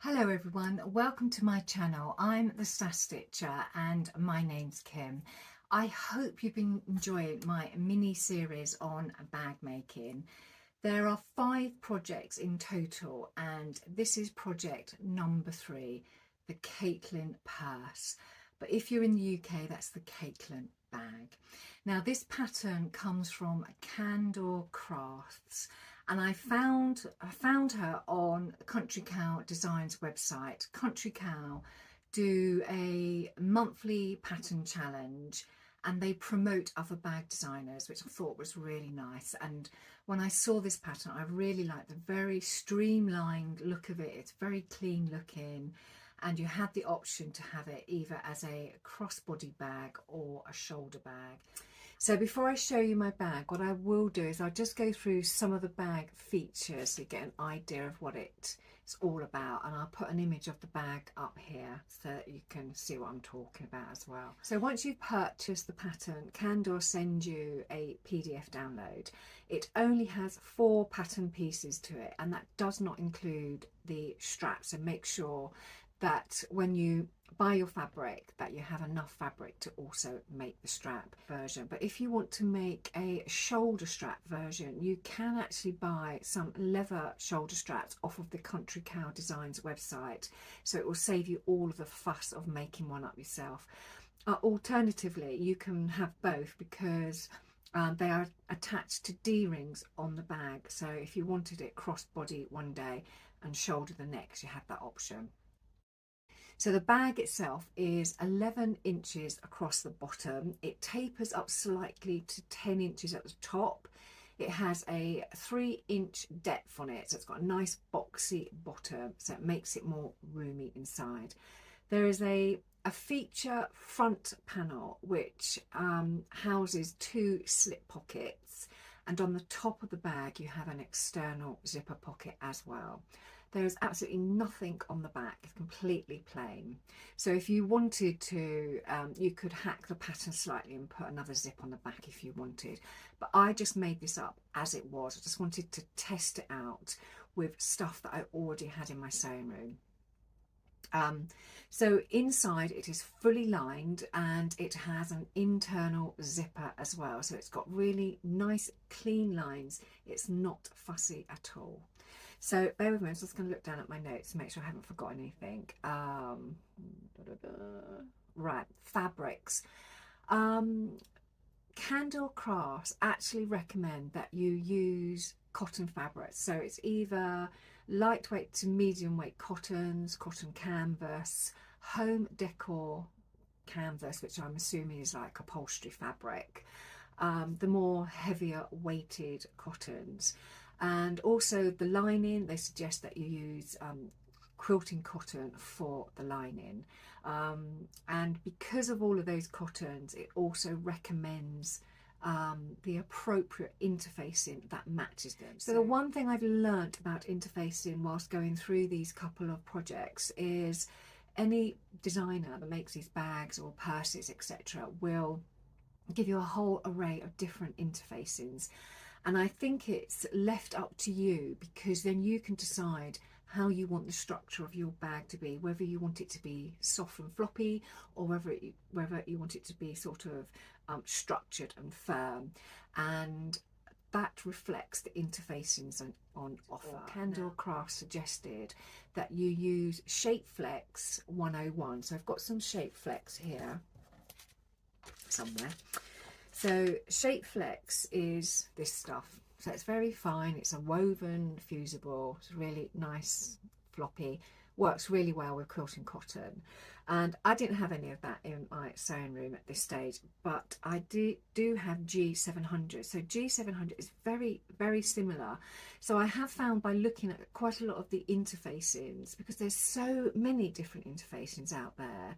Hello everyone, welcome to my channel. I'm the Stash Stitcher and my name's Kim. I hope you've been enjoying my mini series on bag making. There are 5 projects in total and this is project number 3, the Kaitlin purse. But if you're in the UK, that's the Kaitlin bag. Now this pattern comes from Candor Crafts. And I found her on Country Cow Designs website. Country Cow do a monthly pattern challenge and they promote other bag designers, which I thought was really nice. And when I saw this pattern, I really liked the very streamlined look of it. It's very clean looking, and you had the option to have it either as a crossbody bag or a shoulder bag. So before I show you my bag, what I will do is I'll just go through some of the bag features so you get an idea of what it's all about, and I'll put an image of the bag up here so that you can see what I'm talking about as well. So once you've purchased the pattern, Candor sends you a PDF download. It only has 4 pattern pieces to it, and that does not include the strap, so make sure that when you buy your fabric that you have enough fabric to also make the strap version. But if you want to make a shoulder strap version, you can actually buy some leather shoulder straps off of the Country Cow Designs website, so it will save you all of the fuss of making one up yourself. Alternatively, you can have both because they are attached to D-rings on the bag, so if you wanted it crossbody one day and shoulder the next, you have that option. So the bag itself is 11 inches across the bottom. It tapers up slightly to 10 inches at the top. It has a 3-inch depth on it, so it's got a nice boxy bottom, so it makes it more roomy inside. There is a feature front panel which houses 2 slip pockets, and on the top of the bag you have an external zipper pocket as well. There is absolutely nothing on the back, it's completely plain. So if you wanted to, you could hack the pattern slightly and put another zip on the back if you wanted. But I just made this up as it was. I just wanted to test it out with stuff that I already had in my sewing room. So inside it is fully lined and it has an internal zipper as well. So it's got really nice clean lines. It's not fussy at all. So bear with me, I'm just going to look down at my notes to make sure I haven't forgotten anything. Right, fabrics. Candor Crafts actually recommend that you use cotton fabrics. So it's either lightweight to medium weight cottons, cotton canvas, home decor canvas, which I'm assuming is like upholstery fabric, the more heavier weighted cottons. And also the lining, they suggest that you use quilting cotton for the lining. And because of all of those cottons, it also recommends the appropriate interfacing that matches them. So the one thing I've learnt about interfacing whilst going through these couple of projects is any designer that makes these bags or purses, etc., will give you a whole array of different interfacings. And I think it's left up to you, because then you can decide how you want the structure of your bag to be, whether you want it to be soft and floppy or whether you want it to be sort of structured and firm. And that reflects the interfacings on offer. Candor Crafts suggested that you use Shape Flex 101. So I've got some Shape Flex here somewhere. So Shape Flex is this stuff. So it's very fine. It's a woven fusible. It's really nice, floppy. Works really well with quilting cotton. And I didn't have any of that in my sewing room at this stage, but I do have G700. So G700 is very, very similar. So I have found by looking at quite a lot of the interfacings, because there's so many different interfacings out there,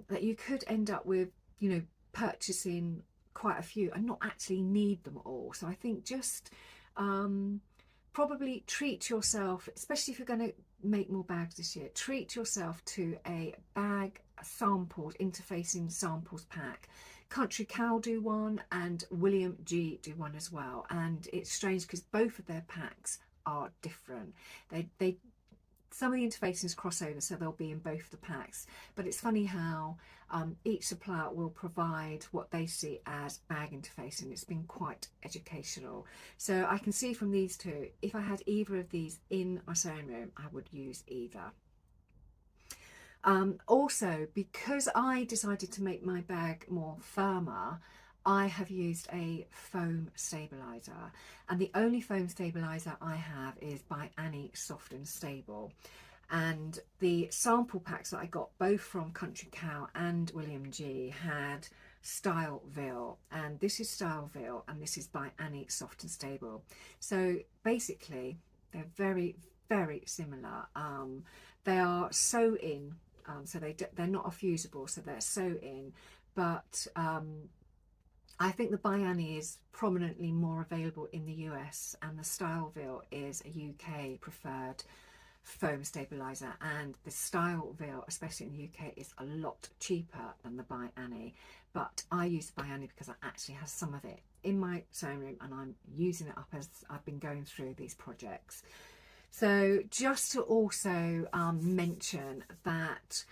that you could end up with, you know, purchasing quite a few and not actually need them all. So I think just probably treat yourself, especially if you're going to make more bags this year, treat yourself to a bag samples, interfacing samples pack. Country Cow do one and William G do one as well, and it's strange because both of their packs are different. They some of the interfacings cross over, so they'll be in both the packs. But it's funny how each supplier will provide what they see as bag interfacing. It's been quite educational. So I can see from these two, if I had either of these in my sewing room, I would use either. Also, because I decided to make my bag more firmer, I have used a foam stabiliser, and the only foam stabiliser I have is by Annie Soft and Stable. And the sample packs that I got both from Country Cow and William G had Styleville, and this is Styleville and this is by Annie Soft and Stable. So basically they're very, very similar. They are sew in, so they're not a fusible, so they're sew in, but I think the by Annie is prominently more available in the US, and the Styleville is a UK preferred foam stabiliser, and the Styleville, especially in the UK, is a lot cheaper than the by Annie. But I use the by Annie because I actually have some of it in my sewing room and I'm using it up as I've been going through these projects. So just to also mention that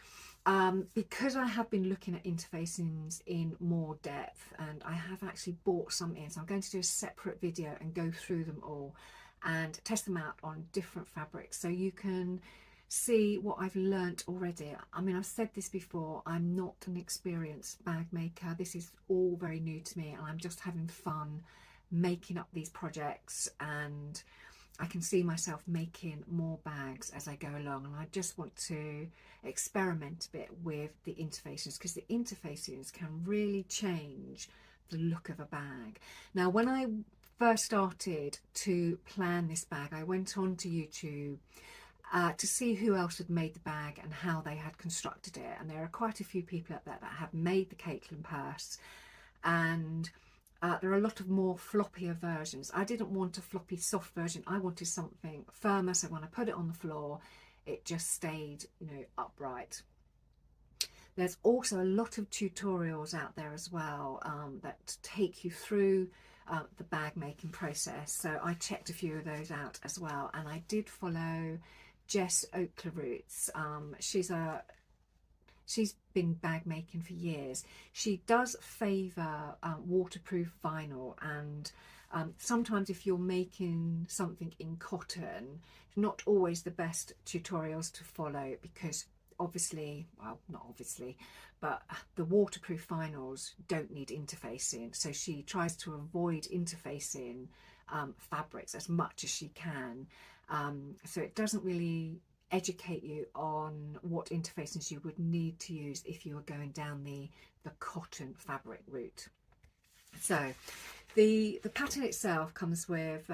because I have been looking at interfacings in more depth, and I have actually bought some in, so I'm going to do a separate video and go through them all and test them out on different fabrics, so you can see what I've learnt already. I mean, I've said this before, I'm not an experienced bag maker. This is all very new to me, and I'm just having fun making up these projects, and I can see myself making more bags as I go along, and I just want to experiment a bit with the interfacings, because the interfacings can really change the look of a bag. Now, when I first started to plan this bag, I went on to YouTube to see who else had made the bag and how they had constructed it, and there are quite a few people out there that have made the Kaitlin purse, and there are a lot of more floppier versions. I didn't want a floppy soft version, I wanted something firmer, so when I put it on the floor it just stayed, you know, upright. There's also a lot of tutorials out there as well that take you through the bag making process, so I checked a few of those out as well, and I did follow Jess Oakleroots. She's been bag making for years. She does favour waterproof vinyl, and sometimes if you're making something in cotton, it's not always the best tutorials to follow, because obviously, well, not obviously, but the waterproof vinyls don't need interfacing, so she tries to avoid interfacing fabrics as much as she can, so it doesn't really educate you on what interfacings you would need to use if you were going down the cotton fabric route. So the pattern itself comes with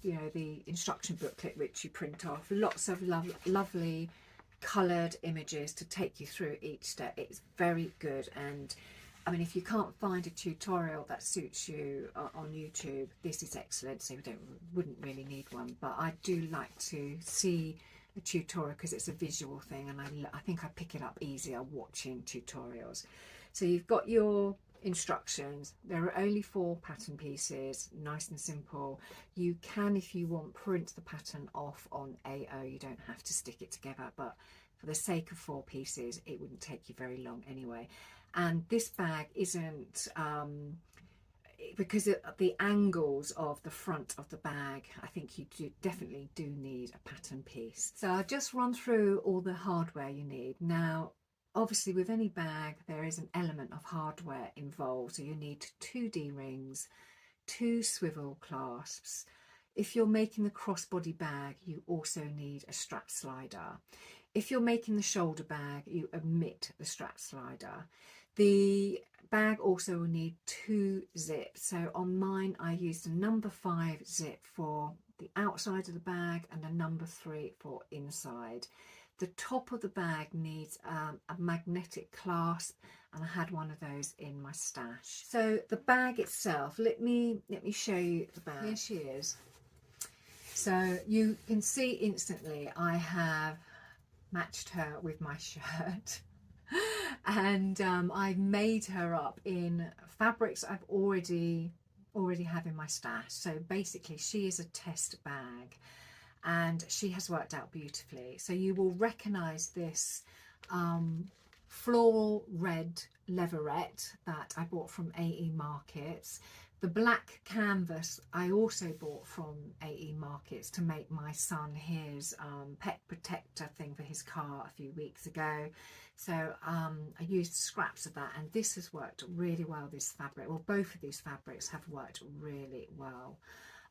you know, the instruction booklet which you print off, lots of lovely coloured images to take you through each step. It's very good, and I mean, if you can't find a tutorial that suits you on YouTube, this is excellent, so you wouldn't really need one. But I do like to see a tutorial because it's a visual thing, and I think I pick it up easier watching tutorials. So you've got your instructions. There are only 4 pattern pieces, nice and simple. You can, if you want, print the pattern off on AO. You don't have to stick it together, but for the sake of 4 pieces it wouldn't take you very long anyway. And this bag isn't because of the angles of the front of the bag, I think you definitely do need a pattern piece. So I'll just run through all the hardware you need. Now, obviously with any bag there is an element of hardware involved, so you need 2 D-rings, 2 swivel clasps. If you're making the crossbody bag, you also need a strap slider. If you're making the shoulder bag, you omit the strap slider. The bag also will need 2 zips. So on mine I used a number 5 zip for the outside of the bag and a number 3 for inside. The top of the bag needs a magnetic clasp, and I had one of those in my stash. So the bag itself, let me show you the bag. Here she is. So you can see instantly I have matched her with my shirt. And I made her up in fabrics I've already have in my stash. So basically she is a test bag, and she has worked out beautifully. So you will recognize this floral red leatherette that I bought from AE Markets. The black canvas I also bought from AE Markets to make my son his pet protector thing for his car a few weeks ago. So I used scraps of that, and this has worked really well, this fabric. Well, both of these fabrics have worked really well.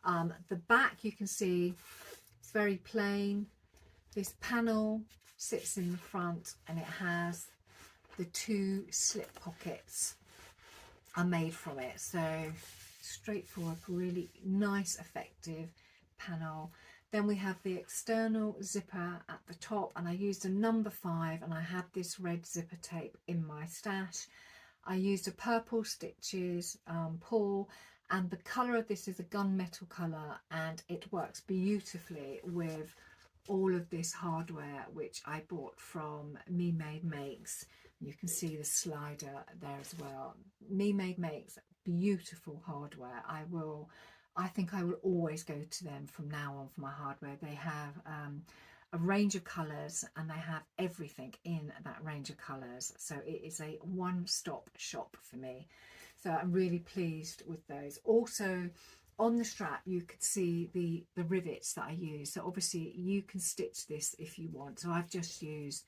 The back, you can see, it's very plain. This panel sits in the front and it has the 2 slip pockets are made from it. So straightforward, really nice, effective panel. Then we have the external zipper at the top, and I used a number 5, and I had this red zipper tape in my stash. I used a purple stitches pull, and the colour of this is a gunmetal colour, and it works beautifully with all of this hardware which I bought from Me Made Makes. You can see the slider there as well. Me Made Makes beautiful hardware. I think I will always go to them from now on for my hardware. They have a range of colours, and they have everything in that range of colours. So it is a one-stop shop for me. So I'm really pleased with those. Also, on the strap you could see the rivets that I use. So obviously you can stitch this if you want. So I've just used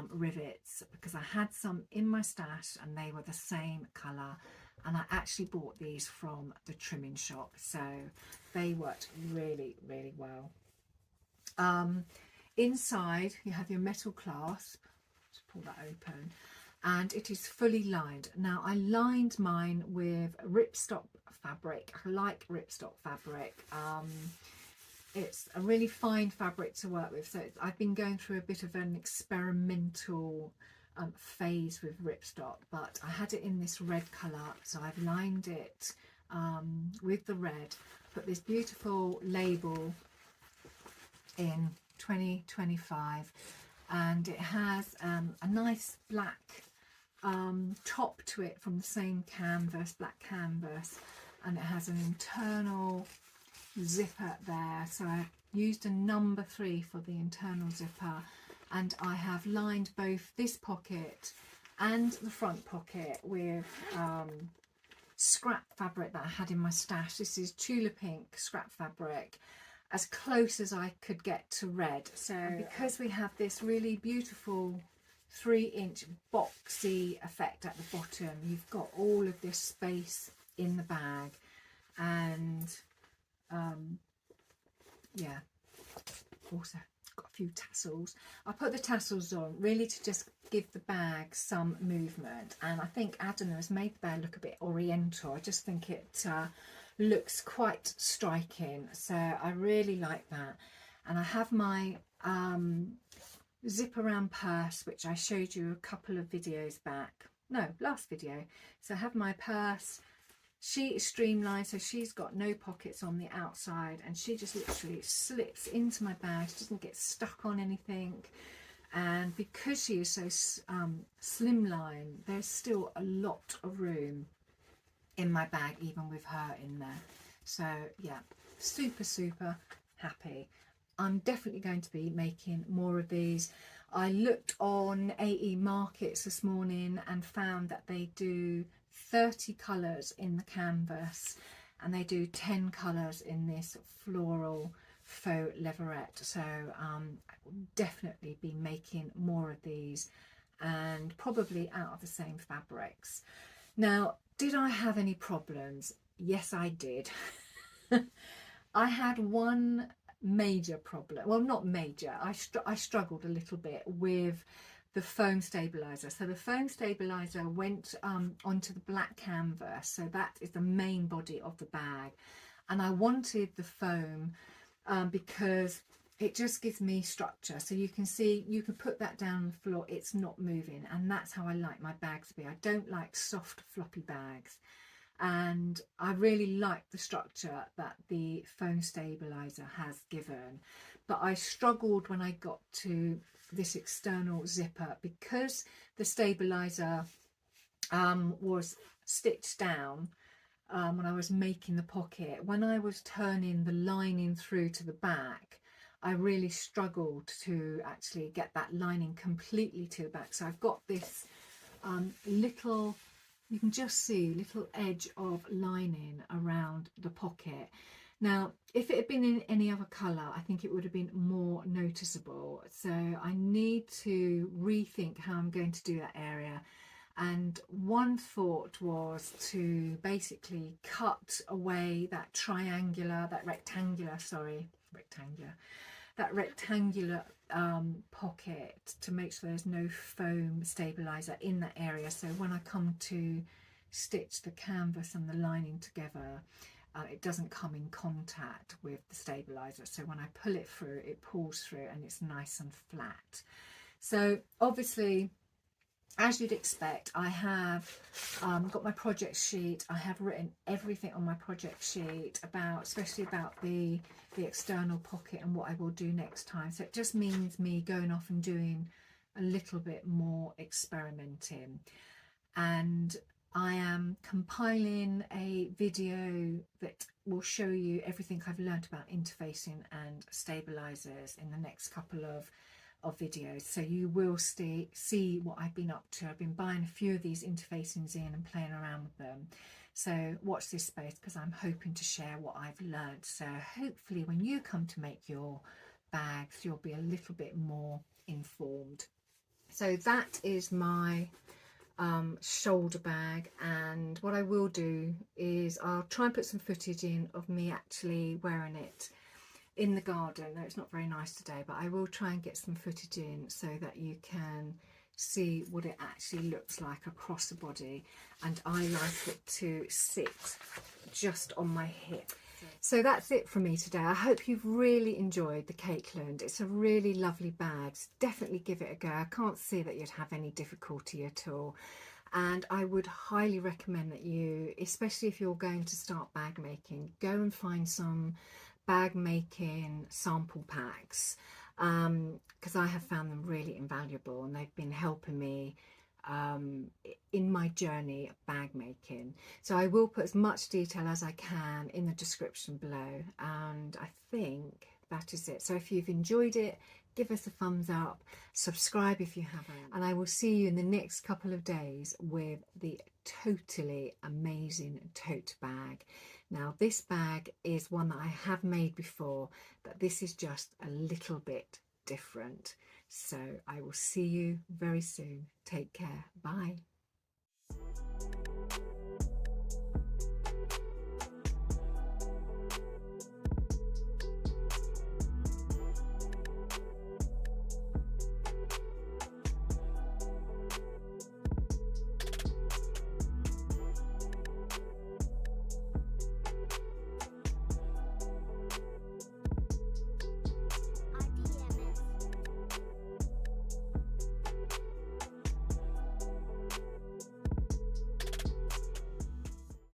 rivets because I had some in my stash and they were the same colour, and I actually bought these from the trimming shop, so they worked really, really well. Inside you have your metal clasp. Just pull that open, and it is fully lined. Now I lined mine with ripstop fabric. I like ripstop fabric. It's a really fine fabric to work with, so I've been going through a bit of an experimental phase with ripstop, but I had it in this red colour, so I've lined it with the red, put this beautiful label in 2025, and it has a nice black top to it from the same canvas, black canvas, and it has an internal zipper there. So I used a number 3 for the internal zipper, and I have lined both this pocket and the front pocket with scrap fabric that I had in my stash. This is Tula Pink Scrap fabric, as close as I could get to red. So because we have this really beautiful 3-inch boxy effect at the bottom, you've got all of this space in the bag, and yeah, also got a few tassels. I put the tassels on really to just give the bag some movement, and I think Adana has made the bag look a bit oriental. I just think it looks quite striking, so I really like that. And I have my zip around purse, which I showed you a couple of videos back, no, last video. So I have my purse. She is streamlined, so she's got no pockets on the outside, and she just literally slips into my bag. She doesn't get stuck on anything, and because she is so slimline, there's still a lot of room in my bag even with her in there. So yeah, super happy. I'm definitely going to be making more of these. I looked on AE Markets this morning and found that they do 30 colours in the canvas, and they do 10 colours in this floral faux leatherette. So I will definitely be making more of these, and probably out of the same fabrics. Now, did I have any problems? Yes, I did. I had one major problem. Well, not major. I struggled a little bit with the foam stabilizer. So the foam stabilizer went onto the black canvas. So that is the main body of the bag. And I wanted the foam because it just gives me structure. So you can see, you can put that down on the floor, it's not moving. And that's how I like my bags to be. I don't like soft, floppy bags. And I really like the structure that the foam stabilizer has given. But I struggled when I got to this external zipper because the stabilizer was stitched down when I was making the pocket. When I was turning the lining through to the back, I really struggled to actually get that lining completely to the back. So I've got this little, you can just see little edge of lining around the pocket. Now, if it had been in any other colour, I think it would have been more noticeable. So I need to rethink how I'm going to do that area. And one thought was to basically cut away that rectangular pocket to make sure there's no foam stabiliser in that area. So when I come to stitch the canvas and the lining together, it doesn't come in contact with the stabiliser. So when I pull it through, it pulls through and it's nice and flat. So obviously, as you'd expect, I have got my project sheet. I have written everything on my project sheet about, especially about the external pocket and what I will do next time. So it just means me going off and doing a little bit more experimenting. And I am compiling a video that will show you everything I've learned about interfacing and stabilizers in the next couple of videos. So you will see what I've been up to. I've been buying a few of these interfacings in and playing around with them. So watch this space, because I'm hoping to share what I've learned. So hopefully when you come to make your bags, you'll be a little bit more informed. So that is my shoulder bag, and what I will do is I'll try and put some footage in of me actually wearing it in the garden. No, it's not very nice today, but I will try and get some footage in so that you can see what it actually looks like across the body. And I like it to sit just on my hip. So that's it from me today. I hope you've really enjoyed the Kaitlin. It's a really lovely bag. So definitely give it a go. I can't see that you'd have any difficulty at all. And I would highly recommend that you, especially if you're going to start bag making, go and find some bag making sample packs, because I have found them really invaluable and they've been helping me in my journey of bag making. So I will put as much detail as I can in the description below, and I think that is it. So if you've enjoyed it, give us a thumbs up, subscribe if you haven't, and I will see you in the next couple of days with the totally amazing tote bag. Now this bag is one that I have made before, but this is just a little bit different. So I will see you very soon. Take care. Bye.